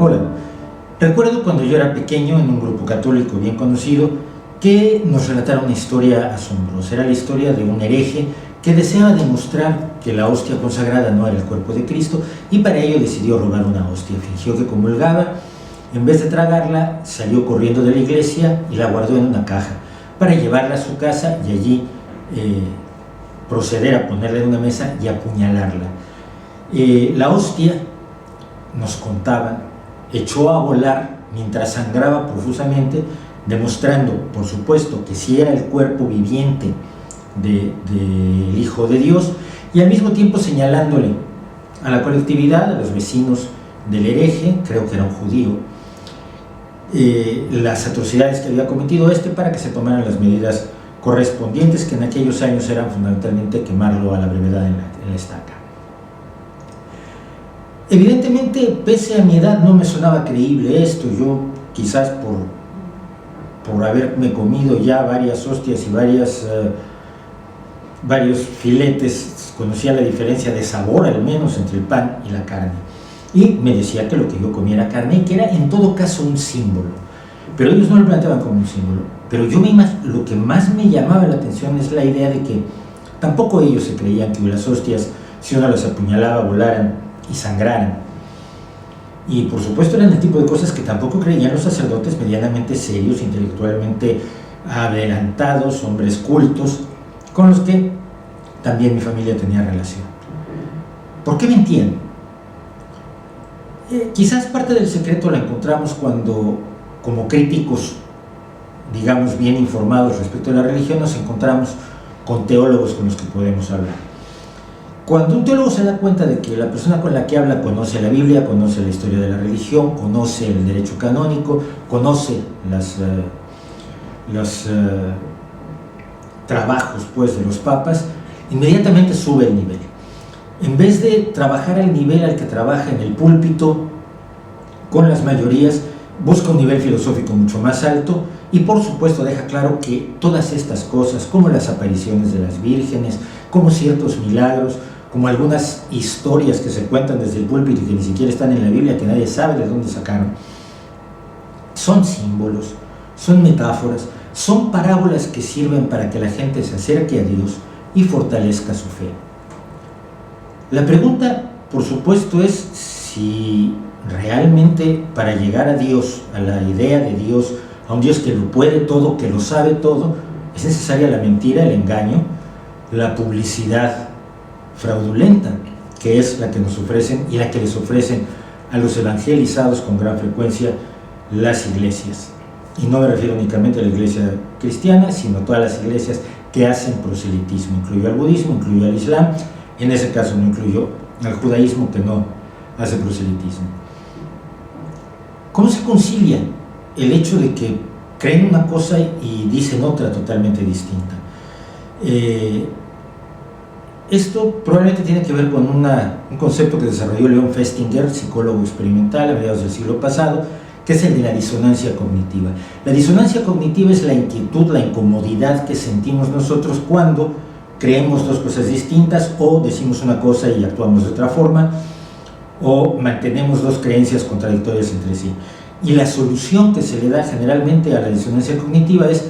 Hola, recuerdo cuando yo era pequeño en un grupo católico bien conocido que nos relataron una historia asombrosa. Era la historia de un hereje que deseaba demostrar que la hostia consagrada no era el cuerpo de Cristo y para ello decidió robar una hostia. Fingió que comulgaba, en vez de tragarla salió corriendo de la iglesia y la guardó en una caja para llevarla a su casa y allí proceder a ponerla en una mesa y apuñalarla. La hostia, nos contaban, echó a volar mientras sangraba profusamente, demostrando, por supuesto, que sí era el cuerpo viviente del Hijo de Dios, y al mismo tiempo señalándole a la colectividad, a los vecinos del hereje, creo que era un judío, las atrocidades que había cometido para que se tomaran las medidas correspondientes, que en aquellos años eran fundamentalmente quemarlo a la brevedad en la estaca. Evidentemente, pese a mi edad, no me sonaba creíble esto. Yo, quizás por haberme comido ya varias hostias y varios filetes, conocía la diferencia de sabor, al menos, entre el pan y la carne. Y me decía que lo que yo comía era carne y que era, en todo caso, un símbolo. Pero ellos no lo planteaban como un símbolo. Pero lo que más me llamaba la atención es la idea de que tampoco ellos se creían que las hostias, si uno las apuñalaba, volaran y sangraran. Y por supuesto eran el tipo de cosas que tampoco creían los sacerdotes medianamente serios, intelectualmente adelantados, hombres cultos, con los que también mi familia tenía relación. ¿Por qué mentían? Quizás parte del secreto la encontramos cuando, como críticos, digamos, bien informados respecto a la religión, nos encontramos con teólogos con los que podemos hablar. Cuando un teólogo se da cuenta de que la persona con la que habla conoce la Biblia, conoce la historia de la religión, conoce el derecho canónico, conoce los trabajos de los papas, inmediatamente sube el nivel. En vez de trabajar al nivel al que trabaja en el púlpito con las mayorías, busca un nivel filosófico mucho más alto y por supuesto deja claro que todas estas cosas, como las apariciones de las vírgenes, como ciertos milagros, como algunas historias que se cuentan desde el púlpito y que ni siquiera están en la Biblia, que nadie sabe de dónde sacaron, son símbolos, son metáforas, son parábolas que sirven para que la gente se acerque a Dios y fortalezca su fe. La pregunta, por supuesto, es si realmente para llegar a Dios, a la idea de Dios, a un Dios que lo puede todo, que lo sabe todo, es necesaria la mentira, el engaño, la publicidad fraudulenta, que es la que nos ofrecen y la que les ofrecen a los evangelizados con gran frecuencia las iglesias. Y no me refiero únicamente a la iglesia cristiana, sino a todas las iglesias que hacen proselitismo. Incluyo al budismo, incluyo al islam, en ese caso no incluyo al judaísmo, que no hace proselitismo. ¿Cómo se concilia el hecho de que creen una cosa y dicen otra totalmente distinta? Esto probablemente tiene que ver con un concepto que desarrolló Leon Festinger, psicólogo experimental a mediados del siglo pasado, que es el de la disonancia cognitiva. La disonancia cognitiva es la inquietud, la incomodidad que sentimos nosotros cuando creemos dos cosas distintas, o decimos una cosa y actuamos de otra forma, o mantenemos dos creencias contradictorias entre sí. Y la solución que se le da generalmente a la disonancia cognitiva es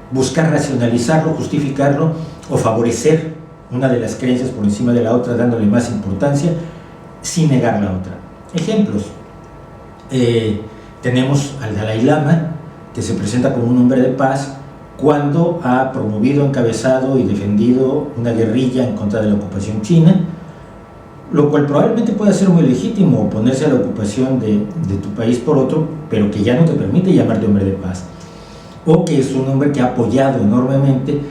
buscar racionalizarlo, justificarlo o favorecer una de las creencias por encima de la otra, dándole más importancia sin negar la otra. Ejemplos: tenemos al Dalai Lama, que se presenta como un hombre de paz cuando ha promovido, encabezado y defendido una guerrilla en contra de la ocupación china, lo cual probablemente pueda ser muy legítimo, oponerse a la ocupación de tu país por otro, pero que ya no te permite llamarte hombre de paz. O que es un hombre que ha apoyado enormemente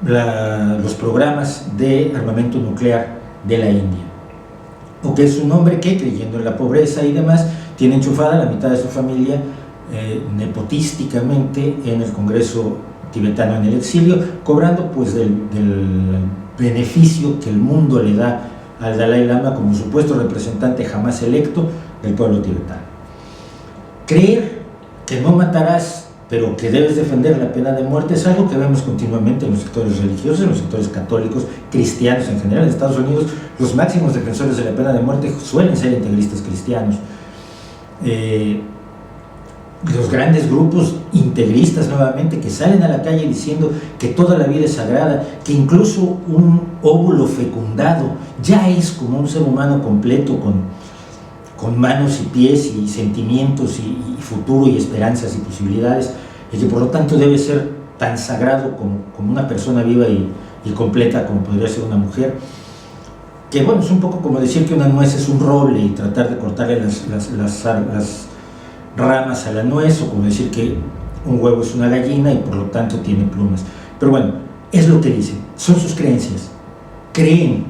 los programas de armamento nuclear de la India. O que es un hombre que, creyendo en la pobreza y demás, tiene enchufada la mitad de su familia nepotísticamente en el Congreso tibetano en el exilio, cobrando pues del beneficio que el mundo le da al Dalai Lama como supuesto representante jamás electo del pueblo tibetano. Creer que no matarás pero que debes defender la pena de muerte, es algo que vemos continuamente en los sectores religiosos, en los sectores católicos, cristianos en general. En Estados Unidos, los máximos defensores de la pena de muerte suelen ser integristas cristianos. Los grandes grupos integristas, nuevamente, que salen a la calle diciendo que toda la vida es sagrada, que incluso un óvulo fecundado ya es como un ser humano completo, con manos y pies y sentimientos y futuro y esperanzas y posibilidades, y que por lo tanto debe ser tan sagrado como una persona viva y completa como podría ser una mujer, que bueno, es un poco como decir que una nuez es un roble y tratar de cortarle las ramas a la nuez, o como decir que un huevo es una gallina y por lo tanto tiene plumas. Pero bueno, es lo que dicen, son sus creencias, creen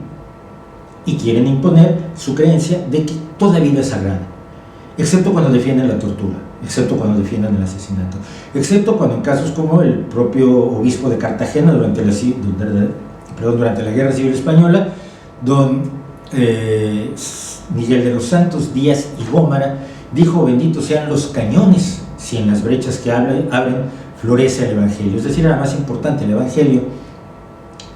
y quieren imponer su creencia de que toda vida es sagrada, excepto cuando defienden la tortura, excepto cuando defienden el asesinato, excepto cuando en casos como el propio obispo de Cartagena durante la Guerra Civil Española, don Miguel de los Santos Díaz y Gómara, dijo: benditos sean los cañones si en las brechas que abren florece el Evangelio. Es decir, era más importante el Evangelio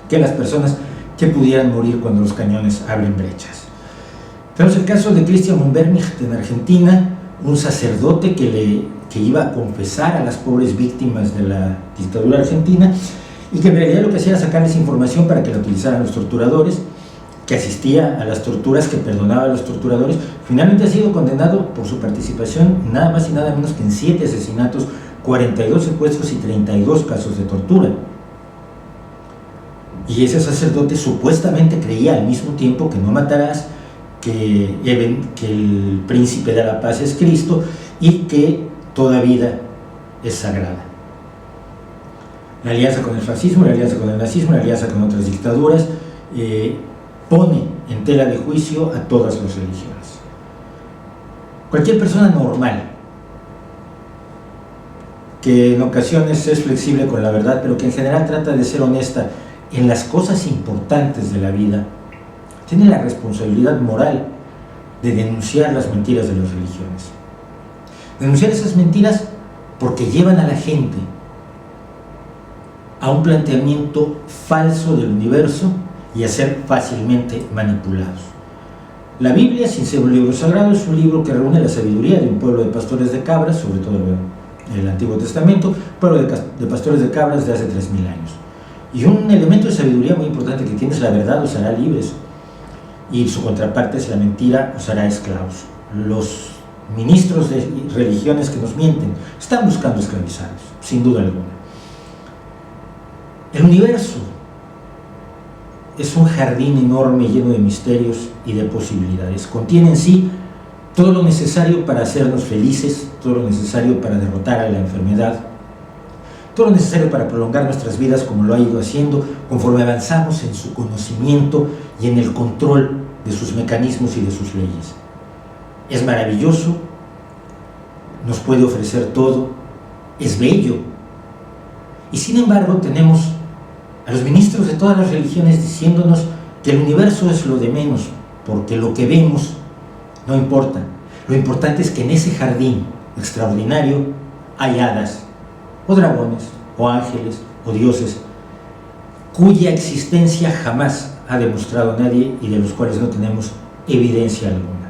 que las personas que pudieran morir cuando los cañones abren brechas. Tenemos el caso de Christian von Bernigt en Argentina, un sacerdote que iba a confesar a las pobres víctimas de la dictadura argentina, y que en realidad lo que hacía era sacarles información para que la utilizaran los torturadores, que asistía a las torturas, que perdonaba a los torturadores. Finalmente ha sido condenado por su participación nada más y nada menos que en 7 asesinatos, 42 secuestros y 32 casos de tortura. Y ese sacerdote supuestamente creía al mismo tiempo que no matarás, que el príncipe de la paz es Cristo y que toda vida es sagrada. La alianza con el fascismo, la alianza con el nazismo, la alianza con otras dictaduras, pone en tela de juicio a todas las religiones. Cualquier persona normal, que en ocasiones es flexible con la verdad, pero que en general trata de ser honesta en las cosas importantes de la vida, tiene la responsabilidad moral de denunciar las mentiras de las religiones. Denunciar esas mentiras porque llevan a la gente a un planteamiento falso del universo y a ser fácilmente manipulados. La Biblia, sin ser un libro sagrado, es un libro que reúne la sabiduría de un pueblo de pastores de cabras, sobre todo el Antiguo Testamento, pueblo de pastores de cabras de hace 3000 años. Y un elemento de sabiduría muy importante que tiene es: la verdad os hará libres, y su contraparte es: la mentira os hará esclavos. Los ministros de religiones que nos mienten están buscando esclavizarnos, sin duda alguna. El universo es un jardín enorme lleno de misterios y de posibilidades. Contiene en sí todo lo necesario para hacernos felices, todo lo necesario para derrotar a la enfermedad, todo lo necesario para prolongar nuestras vidas, como lo ha ido haciendo conforme avanzamos en su conocimiento y en el control de sus mecanismos y de sus leyes. Es maravilloso, nos puede ofrecer todo, es bello, y sin embargo tenemos a los ministros de todas las religiones diciéndonos que el universo es lo de menos, porque lo que vemos no importa. Lo importante es que en ese jardín extraordinario hay hadas, o dragones, o ángeles, o dioses, cuya existencia jamás ha demostrado nadie y de los cuales no tenemos evidencia alguna.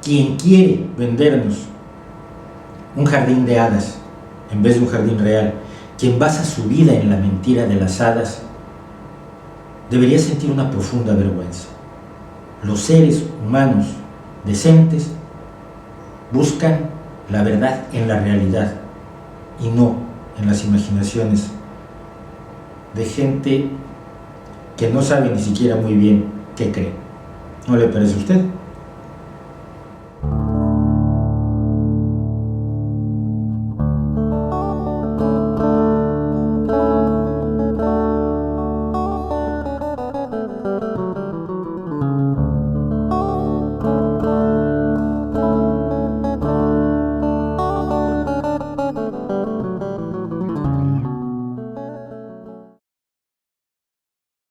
Quien quiere vendernos un jardín de hadas en vez de un jardín real, quien basa su vida en la mentira de las hadas, debería sentir una profunda vergüenza. Los seres humanos decentes buscan la verdad en la realidad y no en las imaginaciones de gente que no sabe ni siquiera muy bien qué cree. ¿No le parece a usted?